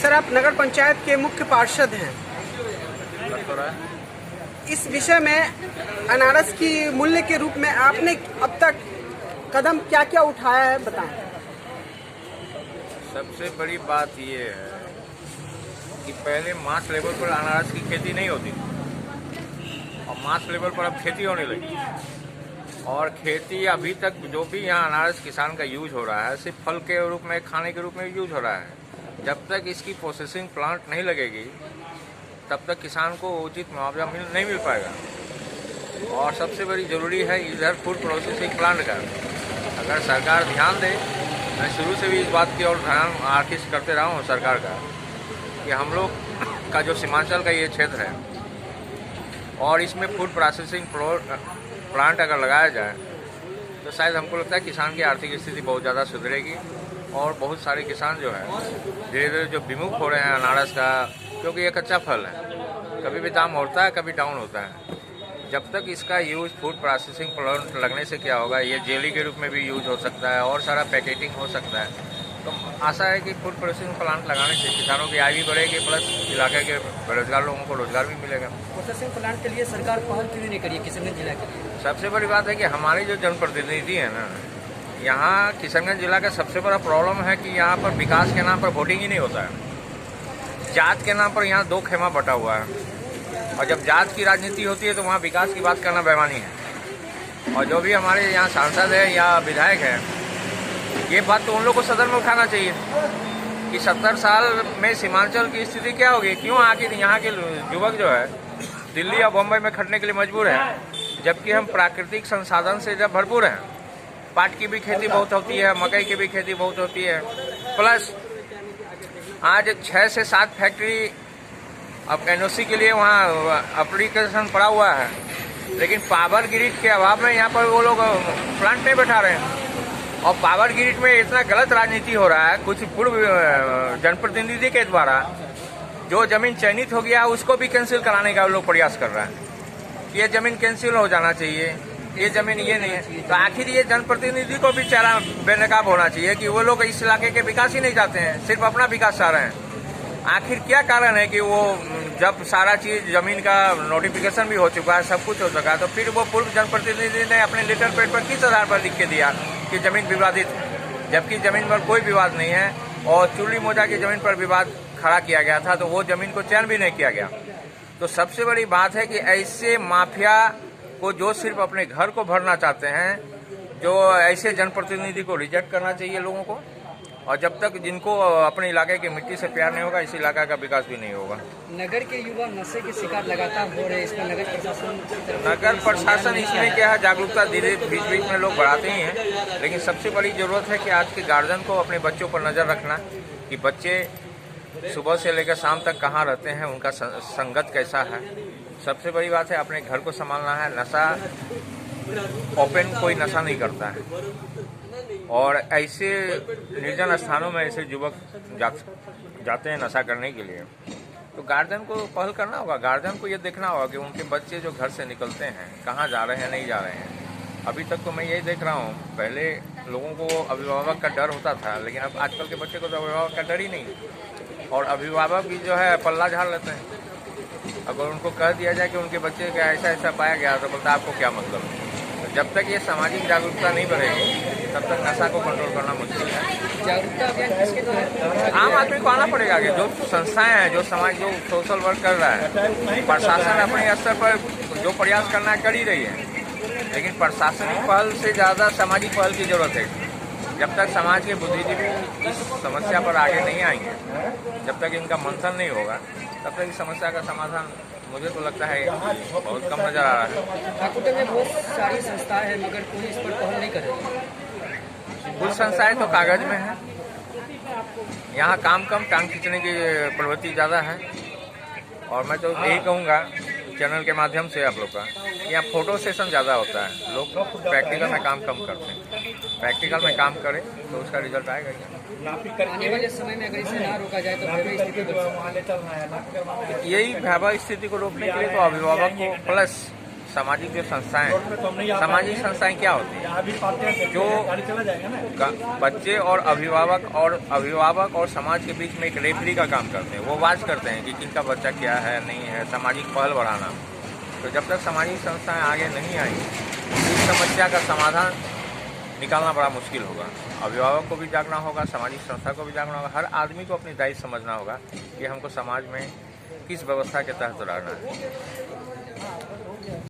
Sir, आप नगर पंचायत के मुख्य पार्षद हैं। इस विषय में अनारस की मूल्य के रूप में आपने अब तक कदम क्या क्या उठाया है, बताएं। सबसे बड़ी बात ये है कि पहले मास लेवल पर अनारस की खेती नहीं होती थी और मास लेवल पर अब खेती होने लगी। और खेती अभी तक जो भी यहाँ अनारस किसान का यूज हो रहा है सिर्फ फल के रूप में, खाने के रूप में यूज हो रहा है। जब तक इसकी प्रोसेसिंग प्लांट नहीं लगेगी तब तक किसान को उचित मुआवजा नहीं मिल पाएगा। और सबसे बड़ी ज़रूरी है इधर फूड प्रोसेसिंग प्लांट का। अगर सरकार ध्यान दे, मैं शुरू से भी इस बात की ओर ध्यान आर्किश करते रहा हूँ सरकार का, कि हम लोग का जो सीमांचल का ये क्षेत्र है और इसमें फूड प्रोसेसिंग प्लांट अगर लगाया जाए तो शायद हमको लगता है किसान की आर्थिक स्थिति बहुत ज़्यादा सुधरेगी। और बहुत सारे किसान जो है धीरे धीरे जो विमुख हो रहे हैं अनारस का, क्योंकि ये कच्चा फल है, कभी भी दाम होता है कभी डाउन होता है। जब तक इसका यूज़ फूड प्रोसेसिंग प्लांट लगने से क्या होगा, ये जेली के रूप में भी यूज हो सकता है और सारा पैकेटिंग हो सकता है। तो आशा है कि फूड प्रोसेसिंग प्लांट लगाने से किसानों की आय भी बढ़ेगी, प्लस इलाके के बेरोजगार लोगों को रोजगार भी मिलेगा। प्रोसेसिंग प्लांट के लिए सरकार पहल क्यों नहीं करी है किशनगंज जिला के लिए? सबसे बड़ी बात है कि हमारे जो जनप्रतिनिधि है ना, यहाँ किशनगंज जिला का सबसे बड़ा प्रॉब्लम है कि यहाँ पर विकास के नाम पर वोटिंग ही नहीं होता है। जात के नाम पर यहाँ दो खेमा बटा हुआ है और जब जात की राजनीति होती है तो वहाँ विकास की बात करना बेईमानी है। और जो भी हमारे यहाँ सांसद है या विधायक है, ये बात तो उन लोग को सदन में उठाना चाहिए कि 70 साल में सीमांचल की स्थिति क्या होगी, क्यों आखिर यहाँ के युवक जो है दिल्ली या बम्बई में खटने के लिए मजबूर है, जबकि हम प्राकृतिक संसाधन से जब भरपूर हैं। पाट की भी खेती बहुत होती है, मकई की भी खेती बहुत होती है, प्लस आज 6 से 7 फैक्ट्री अब एनओसी के लिए वहाँ एप्लीकेशन पड़ा हुआ है, लेकिन पावर ग्रिड के अभाव में यहाँ पर वो लोग प्लांट नहीं बैठा रहे हैं। और पावर ग्रिड में इतना गलत राजनीति हो रहा है, कुछ पूर्व जनप्रतिनिधि के द्वारा जो जमीन चयनित हो गया उसको भी कैंसिल कराने का लोग प्रयास कर रहा है। ये जमीन कैंसिल हो जाना चाहिए, ये जमीन ये नहीं है। तो आखिर ये जनप्रतिनिधि को भी चेहरा बेनकाब होना चाहिए कि वो लोग इस इलाके के विकास ही नहीं चाहते हैं, सिर्फ अपना विकास चाह रहे हैं। आखिर क्या कारण है कि वो जब सारा चीज जमीन का नोटिफिकेशन भी हो चुका है, सब कुछ हो चुका है, तो फिर वो पूर्व जनप्रतिनिधि ने अपने लेटर पैड पर किस आधार पर लिख के दिया कि जमीन विवादित है, जबकि जमीन पर कोई विवाद नहीं है। और चुल्ली मोजा की जमीन पर विवाद खड़ा किया गया था तो वो जमीन को चयन भी नहीं किया गया। तो सबसे बड़ी बात है कि ऐसे माफिया को जो सिर्फ अपने घर को भरना चाहते हैं, जो ऐसे जनप्रतिनिधि को रिजेक्ट करना चाहिए लोगों को। और जब तक जिनको अपने इलाके की मिट्टी से प्यार नहीं होगा, इस इलाका का विकास भी नहीं होगा। नगर के युवा नशे के शिकार लगातार हो रहे हैं, इसमें नगर प्रशासन इसमें क्या है, जागरूकता धीरे बीच बीच में लोग बढ़ाते ही हैं, लेकिन सबसे बड़ी जरूरत है कि आज के गार्जियन को अपने बच्चों पर नजर रखना कि बच्चे सुबह से लेकर शाम तक कहाँ रहते हैं, उनका संगत कैसा है। सबसे बड़ी बात है अपने घर को संभालना है। नशा ओपन कोई नशा नहीं करता है और ऐसे निर्जन स्थानों में ऐसे युवक जाते हैं नशा करने के लिए। तो गार्जियन को पहल करना होगा, गार्जियन को ये देखना होगा कि उनके बच्चे जो घर से निकलते हैं कहाँ जा रहे हैं, नहीं जा रहे हैं। अभी तक तो मैं यही देख रहा हूँ, पहले लोगों को अभिभावक का डर होता था, लेकिन अब आजकल के बच्चे को तो अभिभावक का डर ही नहीं। और अभिभावक भी जो है पल्ला झाड़ लेते हैं। अगर उनको कह दिया जाए कि उनके बच्चे का ऐसा ऐसा पाया गया तो बोलता आपको क्या मतलब। तो जब तक ये सामाजिक जागरूकता नहीं बढ़ेगी तब तक नशा को कंट्रोल करना मुश्किल है। जागरूकता अभियान किसके द्वारा? आम आदमी को आना पड़ेगा आगे। जो संस्थाएं हैं, जो समाज जो सोशल वर्क कर रहा है, प्रशासन अपने स्तर पर जो प्रयास करना है कर ही रही है, लेकिन प्रशासनिक पहल से ज़्यादा सामाजिक पहल की जरूरत है। जब तक समाज के बुद्धिजीवी इस समस्या पर आगे नहीं आएंगे, जब तक इनका मंथन नहीं होगा, तब तक इस समस्या का समाधान मुझे तो लगता है बहुत कम नजर आ रहा है। ठाकुर में बहुत सारी संस्थाएं हैं मगर कोई इस पर पहल नहीं कर रही। कुछ संस्थाएं तो कागज में है, यहाँ काम कम, टांग खींचने की प्रवृत्ति ज़्यादा है। और मैं तो यही कहूँगा चैनल के माध्यम से आप लोग का, यहाँ फोटो सेशन ज़्यादा होता है, लोग प्रैक्टिकल में काम कम करते हैं। प्रैक्टिकल में काम करें तो उसका रिजल्ट आएगा। आने वाले समय में अगर इसे ना रोका जाए तो भयावह स्थिति बन सकती है। यही भयावह स्थिति को रोकने के लिए तो अभिभावक को प्लस सामाजिक जो संस्थाएं, सामाजिक संस्थाएं क्या होती हैं? जो बच्चे और अभिभावक और समाज के बीच में एक रेफरी का काम करते हैं। वो वाच करते हैं कि किनका बच्चा क्या है, नहीं है, सामाजिक पहल बढ़ाना। तो जब तक सामाजिक संस्थाएं आगे नहीं आई, इस समस्या का समाधान निकालना बड़ा मुश्किल होगा। अभिभावक को भी जागना होगा, सामाजिक संस्था को भी जागना होगा, हर आदमी को अपनी दायित्व समझना होगा कि हमको समाज में किस व्यवस्था के तहत रहना है।